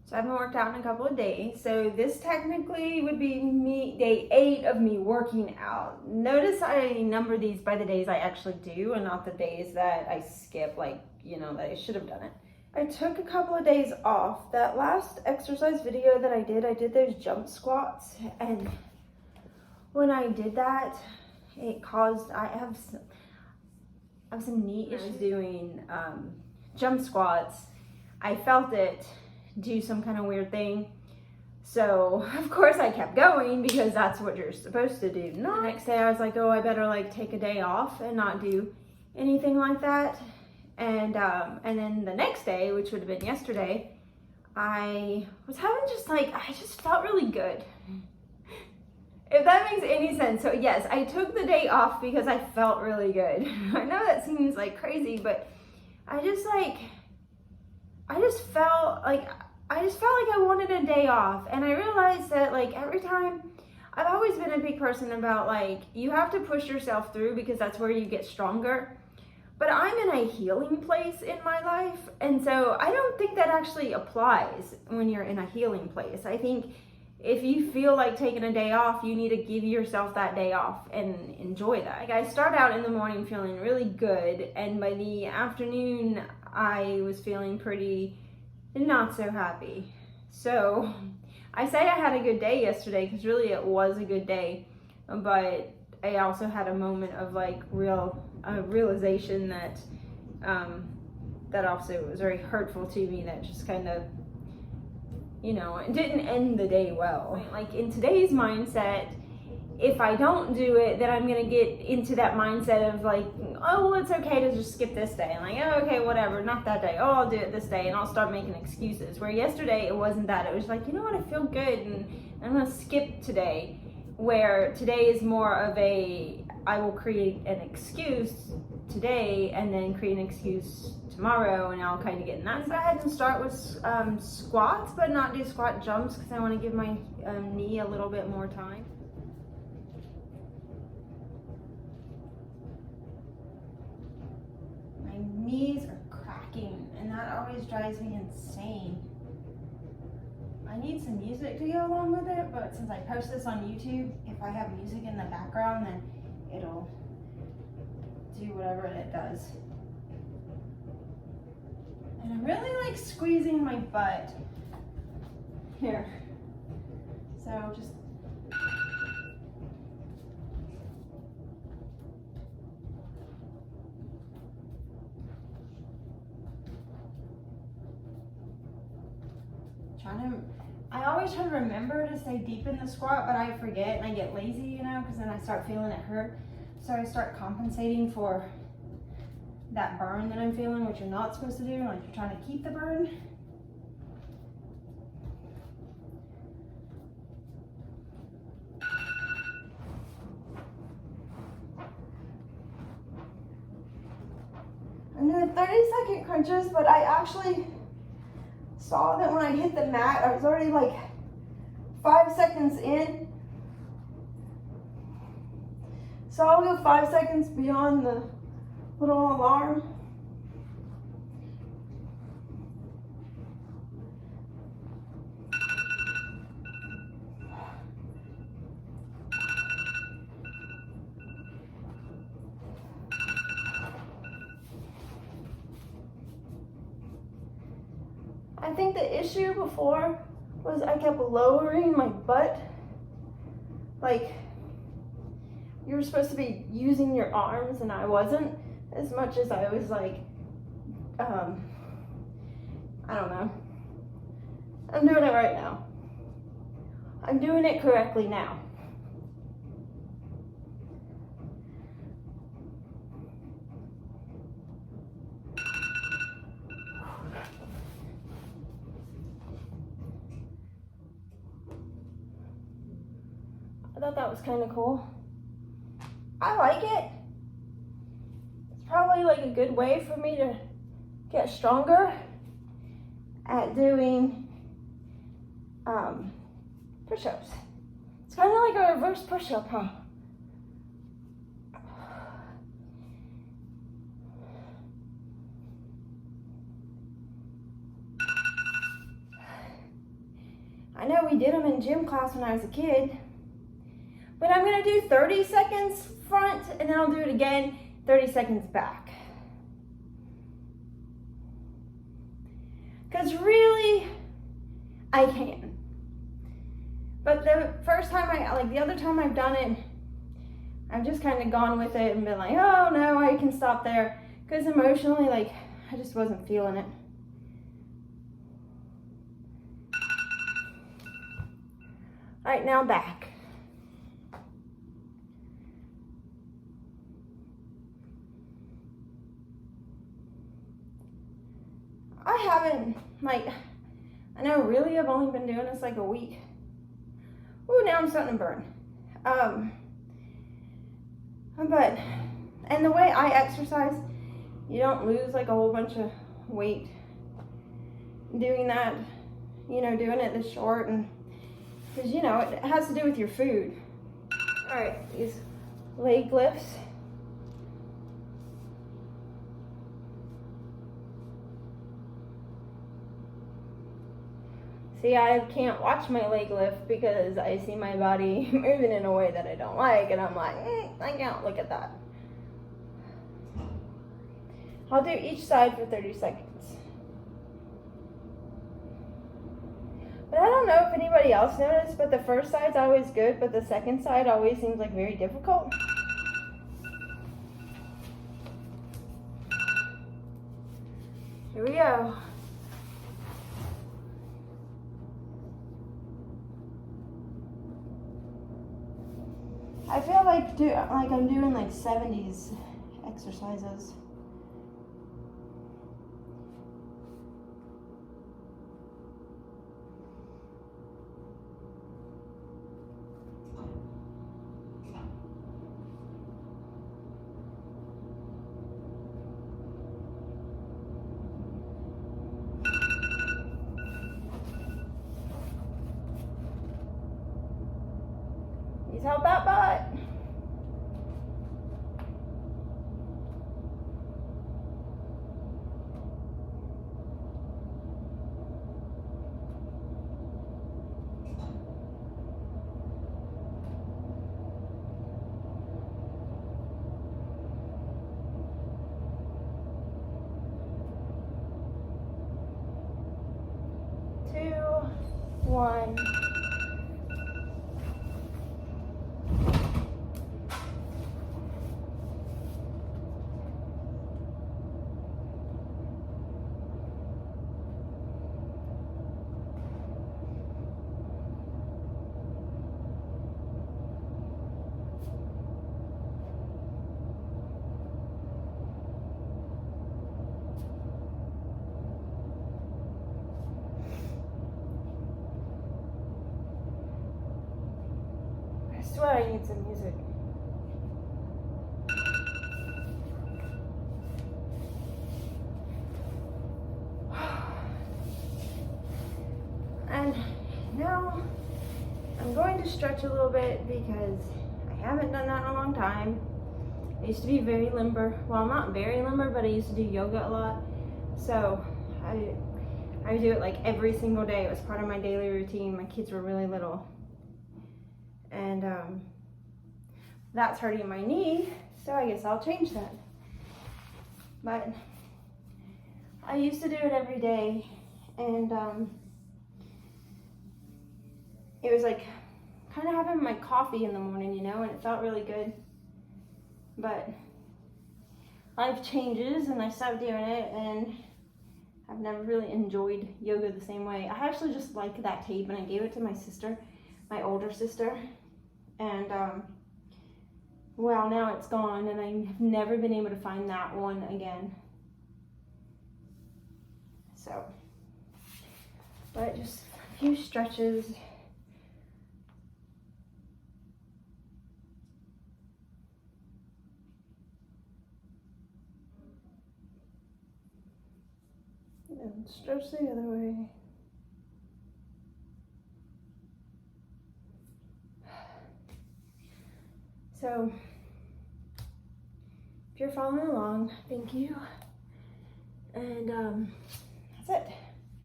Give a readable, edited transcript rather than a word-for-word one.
So I haven't worked out in a couple of days. So this technically would be day 8 of me working out. Notice I number these by the days I actually do and not the days that I skip, like, that I should have done it. I took a couple of days off. That last exercise video that I did those jump squats, and when I did that, it caused, I have some knee issues doing jump squats. I felt it do some kind of weird thing. So of course I kept going because that's what you're supposed to do. The next day I was like, oh, I better like take a day off and not do anything like that. And then the next day, which would have been yesterday, I was having I just felt really good. If that makes any sense. So yes, I took the day off because I felt really good. I know that seems like crazy, but I just felt like I wanted a day off. And I realized that every time, I've always been a big person about you have to push yourself through because that's where you get stronger. But I'm in a healing place in my life. And so I don't think that actually applies when you're in a healing place. I think if you feel like taking a day off, you need to give yourself that day off and enjoy that. I start out in the morning feeling really good, and by the afternoon, I was feeling pretty not so happy. So I say I had a good day yesterday because really it was a good day, but I also had a moment of realization that that also was very hurtful to me, that just kind of, it didn't end the day well. In today's mindset, if I don't do it, then I'm going to get into that mindset of oh, well, it's okay to just skip this day. And oh, okay, whatever, not that day. Oh, I'll do it this day. And I'll start making excuses. Where yesterday, it wasn't that. It was you know what, I feel good and I'm going to skip today. Where today is more of I will create an excuse today and then create an excuse tomorrow, and I'll kind of get in that. So go ahead and start with squats, but not do squat jumps because I want to give my knee a little bit more time. My knees are cracking, and that always drives me insane. I need some music to go along with it, but since I post this on YouTube, if I have music in the background, then it'll do whatever it does. And I'm really squeezing my butt here. So just I always try to remember to stay deep in the squat, but I forget and I get lazy, because then I start feeling it hurt. So I start compensating for that burn that I'm feeling, which you're not supposed to do. You're trying to keep the burn. I'm doing 30-second crunches, but I actually saw that when I hit the mat, I was already 5 seconds in. So I'll go 5 seconds beyond the little alarm. I think the issue before was I kept lowering my butt. You were supposed to be using your arms, and I wasn't, as much as I was I don't know. I'm doing it right now. I'm doing it correctly now. I thought that was kind of cool. I like it. It's probably a good way for me to get stronger at doing push-ups. It's kind of like a reverse push-up, huh? I know we did them in gym class when I was a kid. But I'm gonna do 30 seconds front and then I'll do it again, 30 seconds back. Because really, I can. But the first time the other time I've done it, I've just kind of gone with it and been like, oh no, I can stop there. Because emotionally, like, I just wasn't feeling it. All right, now back. I haven't, I know really I've only been doing this like a week. Ooh, now I'm starting to burn. And the way I exercise, you don't lose like a whole bunch of weight doing that, doing it this short, and because it has to do with your food. All right, these leg lifts. See, I can't watch my leg lift because I see my body moving in a way that I don't like, and I'm like, I can't look at that. I'll do each side for 30 seconds. But I don't know if anybody else noticed, but the first side's always good, but the second side always seems like very difficult. Here we go. I feel like I'm doing like 70s exercises. He's held that butt. Two, one. I swear I need some music. And now I'm going to stretch a little bit because I haven't done that in a long time. I used to be very limber. Well, not very limber, but I used to do yoga a lot. So I do it like every single day. It was part of my daily routine. My kids were really little. And that's hurting my knee, so I guess I'll change that. But I used to do it every day, and it was like kind of having my coffee in the morning, and it felt really good. But life changes, and I stopped doing it, and I've never really enjoyed yoga the same way. I actually just like that tape, and I gave it to my sister, my older sister, and well, now it's gone, and I've never been able to find that one again. So, but just a few stretches. And stretch the other way. So, if you're following along, thank you. And that's it.